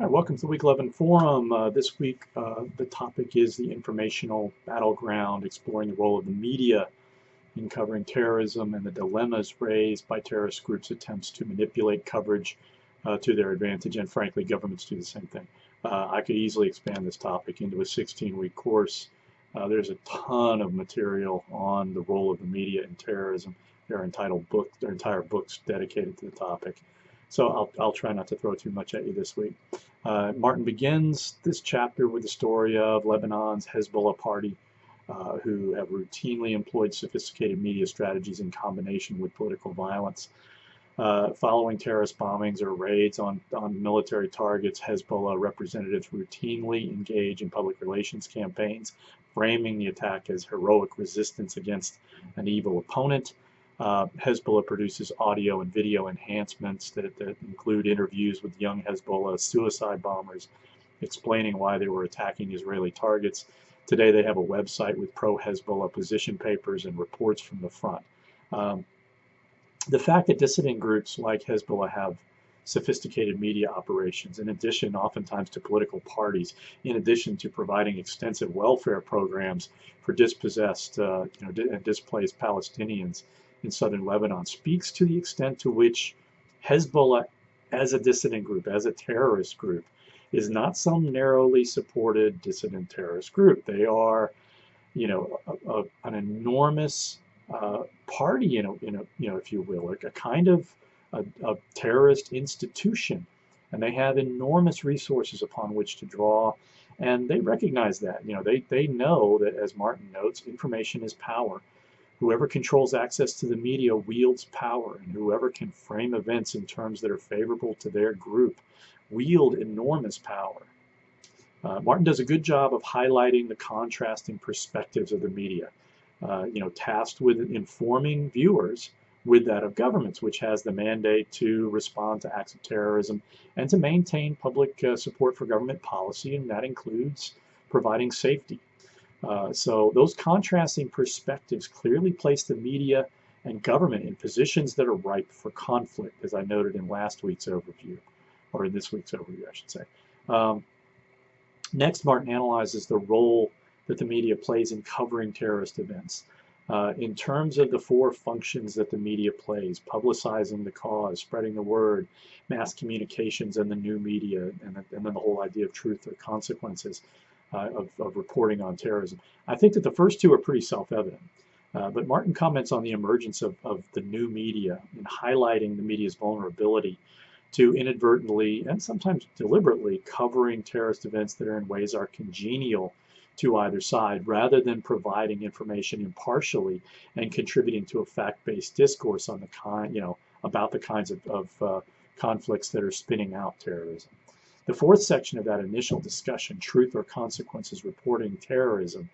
Hi, welcome to the Week 11 Forum. This week, the topic is the informational battleground, exploring the role of the media in covering terrorism and the dilemmas raised by terrorist groups' attempts to manipulate coverage to their advantage, and frankly, governments do the same thing. I could easily expand this topic into a 16-week course. There's a ton of material on the role of the media in terrorism. There are entire books dedicated to the topic. So I'll try not to throw too much at you this week. Martin begins this chapter with the story of Lebanon's Hezbollah party, who have routinely employed sophisticated media strategies in combination with political violence. Following terrorist bombings or raids on military targets, Hezbollah representatives routinely engage in public relations campaigns, framing the attack as heroic resistance against an evil opponent. Hezbollah produces audio and video enhancements that include interviews with young Hezbollah suicide bombers, explaining why they were attacking Israeli targets. Today they have a website with pro-Hezbollah position papers and reports from the front. The fact that dissident groups like Hezbollah have sophisticated media operations, in addition oftentimes to political parties, in addition to providing extensive welfare programs for dispossessed and displaced Palestinians in southern Lebanon, speaks to the extent to which Hezbollah, as a dissident group, as a terrorist group, is not some narrowly supported dissident terrorist group. They are, an enormous party, if you will, like a kind of a terrorist institution, and they have enormous resources upon which to draw, and they recognize that. They know that, as Martin notes, information is power. Whoever controls access to the media wields power, and whoever can frame events in terms that are favorable to their group wield enormous power. Martin does a good job of highlighting the contrasting perspectives of the media, tasked with informing viewers with that of governments, which has the mandate to respond to acts of terrorism and to maintain public support for government policy, and that includes providing safety. So those contrasting perspectives clearly place the media and government in positions that are ripe for conflict, as I noted in last week's overview, or in this week's overview, I should say. Next, Martin analyzes the role that the media plays in covering terrorist events. In terms of the four functions that the media plays: publicizing the cause, spreading the word, mass communications, and the new media, and then the whole idea of truth or consequences of reporting on terrorism. I think that the first two are pretty self-evident. But Martin comments on the emergence of the new media in highlighting the media's vulnerability to inadvertently and sometimes deliberately covering terrorist events that are in ways are congenial to either side, rather than providing information impartially and contributing to a fact-based discourse on about the kinds of conflicts that are spinning out terrorism. The fourth section of that initial discussion, truth or consequences reporting terrorism,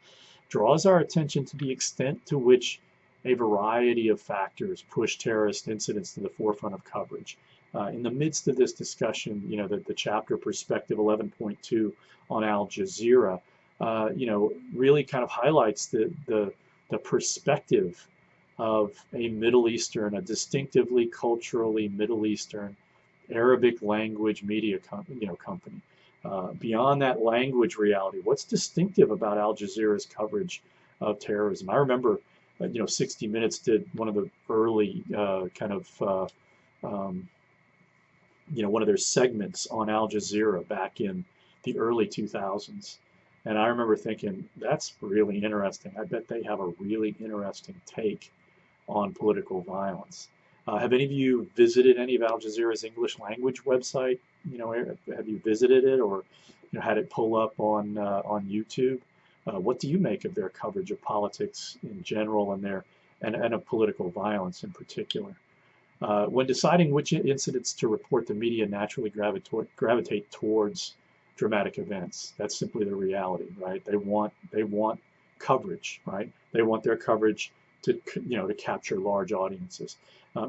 draws our attention to the extent to which a variety of factors push terrorist incidents to the forefront of coverage. In the midst of this discussion, the chapter Perspective 11.2 on Al Jazeera, really kind of highlights the perspective of a Middle Eastern, a distinctively culturally Middle Eastern, Arabic language media company. Beyond that language reality, what's distinctive about Al Jazeera's coverage of terrorism? I remember, 60 Minutes did one of the early one of their segments on Al Jazeera back in the early 2000s. And I remember thinking, that's really interesting. I bet they have a really interesting take on political violence. Have any of you visited any of Al Jazeera's English language website? Have you visited it, or had it pull up on YouTube? What do you make of their coverage of politics in general and of political violence in particular? When deciding which incidents to report, the media naturally gravitate towards dramatic events. That's simply the reality, right? They want coverage, right? They want their coverage to capture large audiences.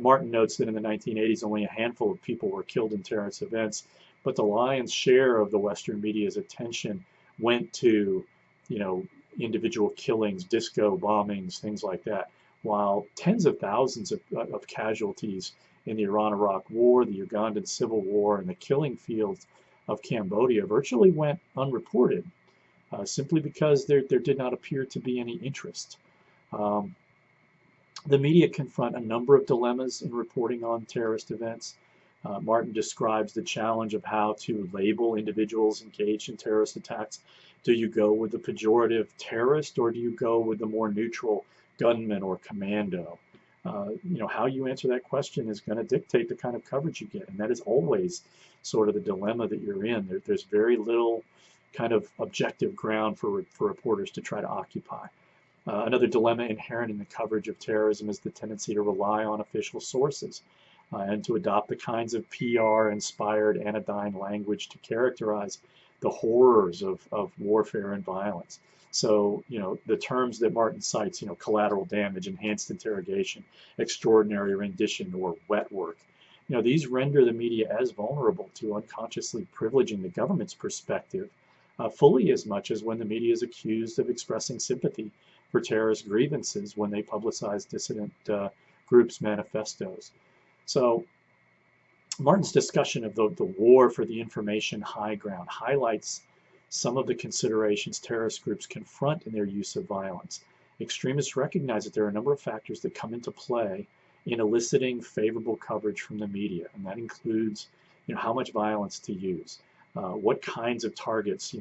Martin notes that in the 1980s, only a handful of people were killed in terrorist events, but the lion's share of the Western media's attention went to, individual killings, disco bombings, things like that, while tens of thousands of casualties in the Iran-Iraq War, the Ugandan Civil War, and the killing fields of Cambodia virtually went unreported, simply because there did not appear to be any interest. Um, the media confront a number of dilemmas in reporting on terrorist events. Martin describes the challenge of how to label individuals engaged in terrorist attacks. Do you go with the pejorative terrorist, or do you go with the more neutral gunman or commando? How you answer that question is going to dictate the kind of coverage you get, and that is always sort of the dilemma that you're in. There's very little kind of objective ground for reporters to try to occupy. Another dilemma inherent in the coverage of terrorism is the tendency to rely on official sources and to adopt the kinds of PR-inspired anodyne language to characterize the horrors of warfare and violence. So, the terms that Martin cites, collateral damage, enhanced interrogation, extraordinary rendition, or wet work, these render the media as vulnerable to unconsciously privileging the government's perspective fully as much as when the media is accused of expressing sympathy for terrorist grievances when they publicize dissident groups' manifestos. So Martin's discussion of the war for the information high ground highlights some of the considerations terrorist groups confront in their use of violence. Extremists recognize that there are a number of factors that come into play in eliciting favorable coverage from the media, and that includes, how much violence to use, what kinds of targets,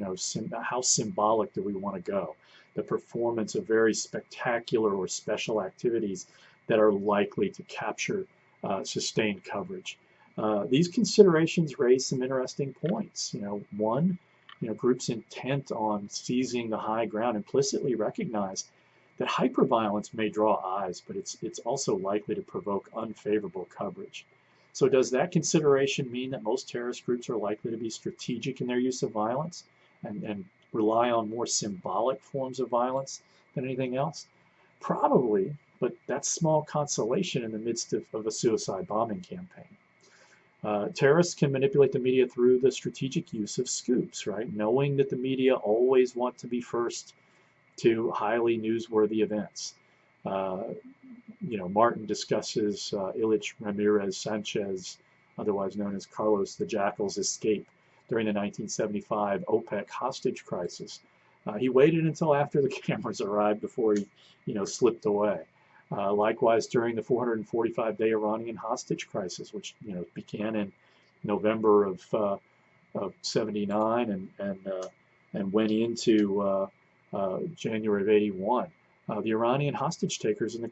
how symbolic do we want to go, the performance of very spectacular or special activities that are likely to capture sustained coverage. These considerations raise some interesting points. One, groups intent on seizing the high ground implicitly recognize that hyperviolence may draw eyes, but it's also likely to provoke unfavorable coverage. So does that consideration mean that most terrorist groups are likely to be strategic in their use of violence and rely on more symbolic forms of violence than anything else? Probably, but that's small consolation in the midst of a suicide bombing campaign. Terrorists can manipulate the media through the strategic use of scoops, right? Knowing that the media always want to be first to highly newsworthy events. Martin discusses Ilich Ramirez Sanchez, otherwise known as Carlos the Jackal's escape during the 1975 OPEC hostage crisis. He waited until after the cameras arrived before he, slipped away. Likewise, during the 445-day Iranian hostage crisis, which began in November of '79 and went into January of '81. The Iranian hostage takers and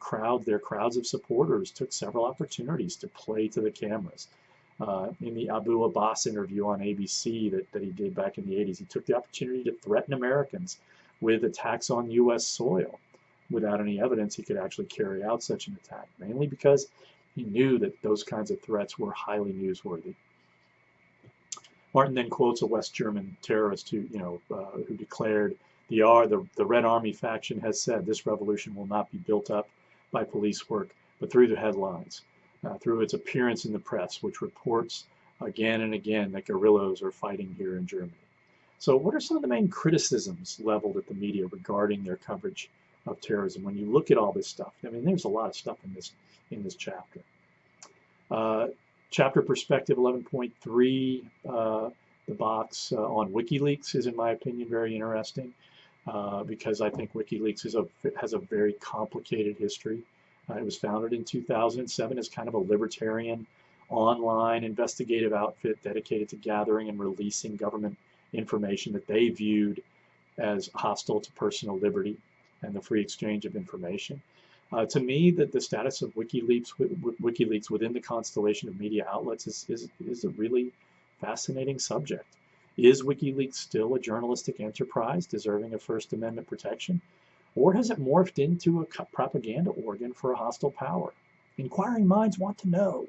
their crowds of supporters, took several opportunities to play to the cameras. In the Abu Abbas interview on ABC that he did back in the '80s, he took the opportunity to threaten Americans with attacks on U.S. soil without any evidence he could actually carry out such an attack, mainly because he knew that those kinds of threats were highly newsworthy. Martin then quotes a West German terrorist who declared, the Red Army faction has said this revolution will not be built up by police work, but through the headlines, through its appearance in the press, which reports again and again that guerrillas are fighting here in Germany. So what are some of the main criticisms leveled at the media regarding their coverage of terrorism? When you look at all this stuff, there's a lot of stuff in this chapter. Chapter Perspective 11.3, the box on WikiLeaks is, in my opinion, very interesting because I think WikiLeaks has a very complicated history. It was founded in 2007 as kind of a libertarian online investigative outfit dedicated to gathering and releasing government information that they viewed as hostile to personal liberty and the free exchange of information. To me, that the status of WikiLeaks within the constellation of media outlets is a really fascinating subject. Is WikiLeaks still a journalistic enterprise deserving of First Amendment protection? Or has it morphed into a propaganda organ for a hostile power? Inquiring minds want to know.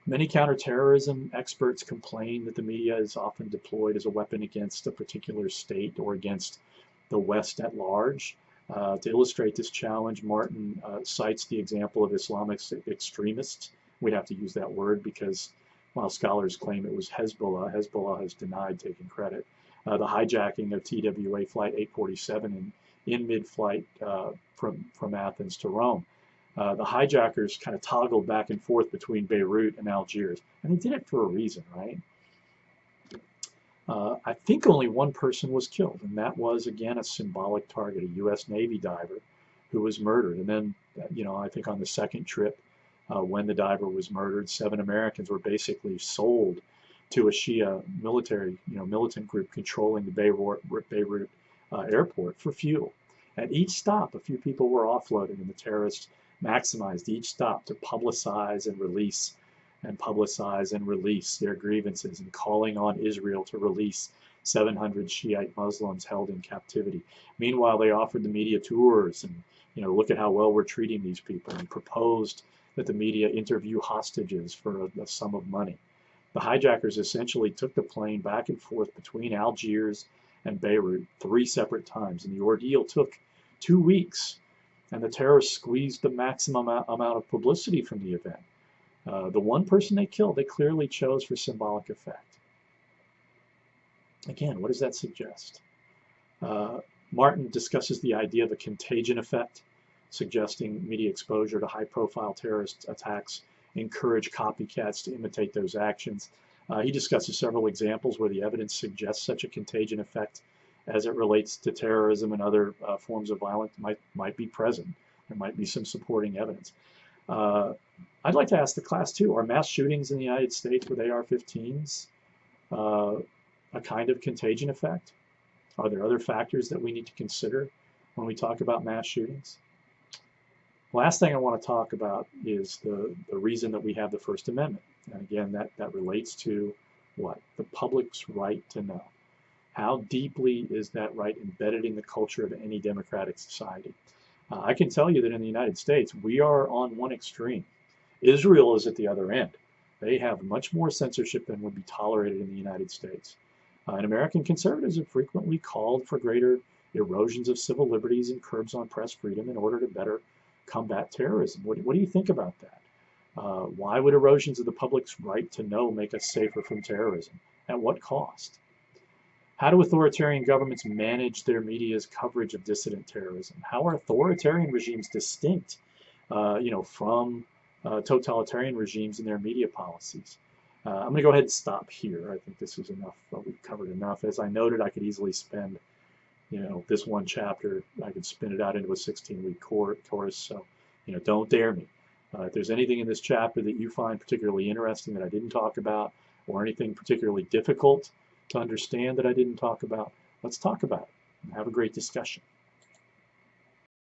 Many counterterrorism experts complain that the media is often deployed as a weapon against a particular state or against the West at large. To illustrate this challenge, Martin cites the example of Islamic extremists. We have to use that word because while scholars claim it was Hezbollah, Hezbollah has denied taking credit. The hijacking of TWA Flight 847 in mid-flight from Athens to Rome. The hijackers kind of toggled back and forth between Beirut and Algiers, and they did it for a reason, right? I think only one person was killed, and that was, again, a symbolic target, a U.S. Navy diver who was murdered. And then, I think on the second trip, when the diver was murdered, 7 Americans were basically sold to a Shia military, militant group controlling the Beirut airport for fuel. At each stop, a few people were offloaded, and the terrorists maximized each stop to publicize and release their grievances, and calling on Israel to release 700 Shiite Muslims held in captivity. Meanwhile, they offered the media tours and, look at how well we're treating these people, and proposed that the media interview hostages for a sum of money. The hijackers essentially took the plane back and forth between Algiers and Beirut 3 separate times, and the ordeal took 2 weeks, and the terrorists squeezed the maximum amount of publicity from the event. The one person they killed, they clearly chose for symbolic effect. Again, what does that suggest? Martin discusses the idea of a contagion effect, suggesting media exposure to high-profile terrorist attacks encourage copycats to imitate those actions. He discusses several examples where the evidence suggests such a contagion effect as it relates to terrorism and other forms of violence might be present. There might be some supporting evidence. I'd like to ask the class too, are mass shootings in the United States with AR-15s a kind of contagion effect? Are there other factors that we need to consider when we talk about mass shootings? Last thing I want to talk about is the reason that we have the First Amendment. And again, that relates to what? The public's right to know. How deeply is that right embedded in the culture of any democratic society? I can tell you that in the United States, we are on one extreme. Israel is at the other end. They have much more censorship than would be tolerated in the United States. And American conservatives have frequently called for greater erosions of civil liberties and curbs on press freedom in order to better combat terrorism. What do you think about that? Why would erosions of the public's right to know make us safer from terrorism? At what cost? How do authoritarian governments manage their media's coverage of dissident terrorism? How are authoritarian regimes distinct, from totalitarian regimes in their media policies? I'm going to go ahead and stop here. I think this is enough. We've covered enough. As I noted, I could easily spend, this one chapter, I could spin it out into a 16-week course. So, don't dare me. If there's anything in this chapter that you find particularly interesting that I didn't talk about, or anything particularly difficult to understand that I didn't talk about, let's talk about it and have a great discussion.